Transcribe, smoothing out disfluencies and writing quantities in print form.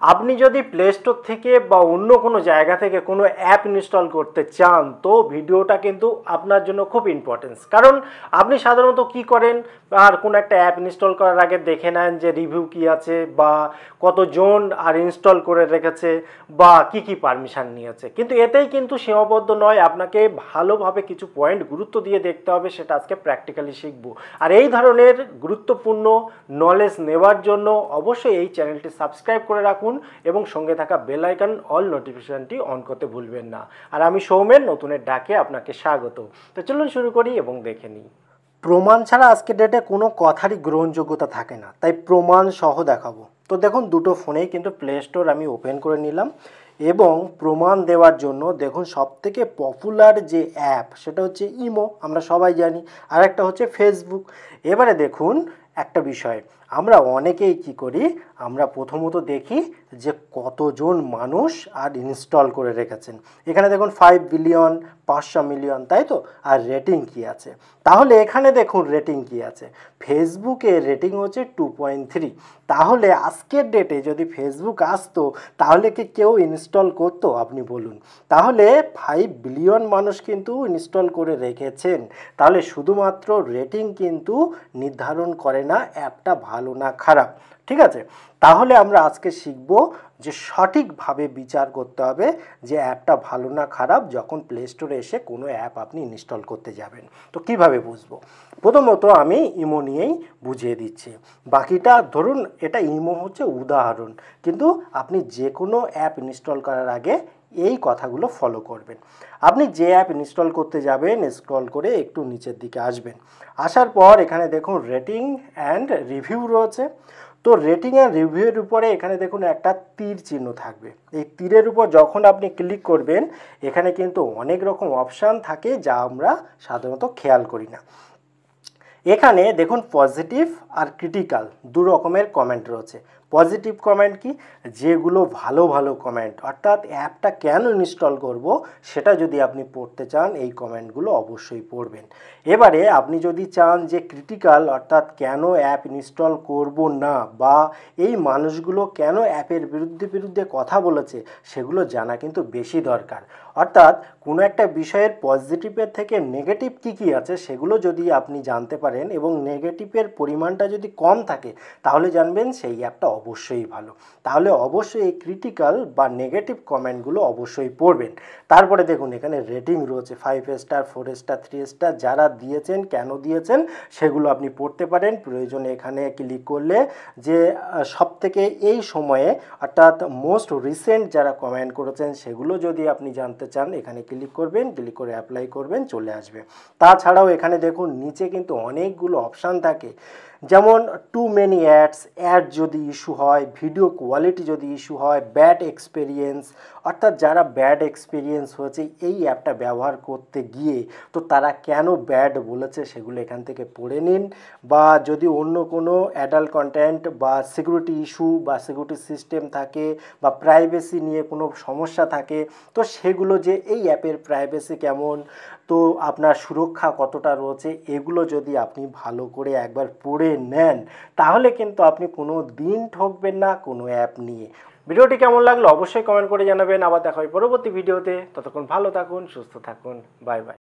আপনি যদি play store থেকে বা অন্য কোনো জায়গা থেকে কোনো অ্যাপ ইনস্টল করতে চান তো ভিডিওটা কিন্তু আপনার জন্য খুব ইম্পর্টেন্স। কারণ আপনি সাধারণত কি করেন, আর কোনো একটা অ্যাপ ইনস্টল করার আগে দেখে নেন যে রিভিউ কি আছে বা কতজন আর ইনস্টল করে রেখেছে বা কি কি পারমিশন নিয়েছে, কিন্তু এতেই কিন্তু সীমাবদ্ধ নয়। আপনাকে ভালোভাবে কিছু পয়েন্ট গুরুত্ব দিয়ে দেখতে হবে, সেটা আজকে প্র্যাকটিক্যালি শিখবো। আর এই ধরনের গুরুত্বপূর্ণ নলেজ নেওয়ার জন্য অবশ্যই এই চ্যানেলটি সাবস্ক্রাইব করে রাখুন এবং সঙ্গে থাকা বেল আইকন অল নোটিফিকেশনটি অন করতে ভুলবেন না। আর আমি সৌমেন নতুনের ডাকে আপনাকে স্বাগত। তো চলুন শুরু করি এবং দেখে নিই। প্রমাণ ছাড়া আজকের ডেটে কোনো কথারই গ্রহণযোগ্যতা থাকে না, তাই প্রমাণ সহ দেখাবো। তো দেখুন, দুটো ফোনেই কিন্তু প্লে স্টোর আমি ওপেন করে নিলাম এবং প্রমাণ দেওয়ার জন্য দেখুন সবথেকে পপুলার যে অ্যাপ সেটা হচ্ছে ইমো, আমরা সবাই জানি। আর একটা হচ্ছে ফেসবুক। এবারে দেখুন একটা বিষয়, আমরা অনেকেই কি করি, আমরা প্রথমত দেখি যে কতজন মানুষ আর ইনস্টল করে রেখেছেন। এখানে দেখুন 5 বিলিয়ন, 500 মিলিয়ন, তাই তো? আর রেটিং কি আছে? তাহলে এখানে দেখুন রেটিং কি আছে। ফেসবুকে রেটিং হচ্ছে 2.3। তাহলে আজকের ডেটে যদি ফেসবুক আসতো তাহলে কি কেউ ইনস্টল করতো আপনি বলুন? তাহলে 5 বিলিয়ন মানুষ কিন্তু ইনস্টল করে রেখেছেন। তাহলে শুধুমাত্র রেটিং কিন্তু নির্ধারণ করে না অ্যাপটা ভালো না খারাপ, ঠিক আছে? তাহলে আমরা আজকে শিখব যে সঠিকভাবে বিচার করতে হবে যে অ্যাপটা ভালো না খারাপ যখন প্লে স্টোরে এসে কোনো অ্যাপ আপনি ইনস্টল করতে যাবেন। তো কিভাবে বুঝবো? প্রথমত আমি ইমো নিয়েই বুঝিয়ে দিচ্ছি, বাকিটা ধরুন এটা ইমো হচ্ছে উদাহরণ, কিন্তু আপনি যে কোনো অ্যাপ ইনস্টল করার আগে এই কথাগুলো ফলো করবেন। আপনি যে অ্যাপ ইনস্টল করতে যাবেন স্ক্রল করে একটু নিচের দিকে আসবেন। আসার পর এখানে দেখুন রেটিং অ্যান্ড রিভিউ রয়েছে। তো রেটিং অ্যান্ড রিভিউয়ের উপরে এখানে দেখুন একটা তীর চিহ্ন থাকবে। এই তীরের উপর যখন আপনি ক্লিক করবেন এখানে কিন্তু অনেক রকম অপশান থাকে যা আমরা সাধারণত খেয়াল করি না। এখানে দেখুন পজিটিভ আর ক্রিটিক্যাল দু রকমের কমেন্ট রয়েছে। পজিটিভ কমেন্ট কি? যেগুলো ভালো ভালো কমেন্ট, অর্থাৎ অ্যাপটা কেন ইনস্টল করব সেটা যদি আপনি পড়তে চান এই কমেন্টগুলো অবশ্যই পড়বেন। এবারে আপনি যদি চান যে ক্রিটিক্যাল, অর্থাৎ কেন অ্যাপ ইনস্টল করব না বা এই মানুষগুলো কেন অ্যাপের বিরুদ্ধে কথা বলেছে সেগুলো জানা কিন্তু বেশি দরকার। অর্থাৎ কোনো একটা বিষয়ের পজিটিভের থেকে নেগেটিভ কী আছে সেগুলো যদি আপনি জানতে পারেন এবং নেগেটিভের পরিমাণটা যদি কম থাকে তাহলে জানবেন সেই অ্যাপটা অবশ্যই ভালো। তাহলে অবশ্যই এই ক্রিটিক্যাল বা নেগেটিভ কমেন্টগুলো অবশ্যই পড়বেন। তারপরে দেখুন এখানে রেটিং রয়েছে 5 স্টার, 4 স্টার, 3 স্টার, যারা দিয়েছেন কেন দিয়েছেন সেগুলো আপনি পড়তে পারেন। প্রয়োজনে এখানে ক্লিক করলে যে সবথেকে এই সময়ে অর্থাৎ মোস্ট রিসেন্ট যারা কমেন্ট করেছেন সেগুলো যদি আপনি জানতে চান এখানে ক্লিক করবেন, ক্লিক করে অ্যাপ্লাই করবেন, চলে আসবে। তাছাড়াও এখানে দেখুন নিচে কিন্তু অনেকগুলো অপশান থাকে, যেমন টু মেনি অ্যাড যদি ইস্যু হয়, ভিডিও কোয়ালিটি যদি ইস্যু হয়, ব্যাড এক্সপিরিয়েন্স, অর্থাৎ যারা ব্যাড এক্সপিরিয়েন্স হয়েছে এই অ্যাপটা ব্যবহার করতে গিয়ে তো তারা কেন ব্যাড বলেছে সেগুলো এখান থেকে পড়ে নিন। বা যদি অন্য কোনো অ্যাডাল্ট কন্টেন্ট বা সিকিউরিটি ইস্যু বা সিকিউরিটি সিস্টেম থাকে বা প্রাইভেসি নিয়ে কোনো সমস্যা থাকে তো সেগুলো, যে এই অ্যাপের প্রাইভেসি কেমন, তো আপনার সুরক্ষা কতটা রয়েছে, এগুলো যদি আপনি ভালো করে একবার পড়ে নেন তাহলে কিন্তু আপনি কোনো দিন ঠকবেন না কোনো অ্যাপ নিয়ে। ভিডিওটি কেমন লাগলো অবশ্যই কমেন্ট করে জানাবেন। আবার দেখা হয় পরবর্তী ভিডিওতে। ততক্ষণ ভালো থাকুন, সুস্থ থাকুন, বাই বাই।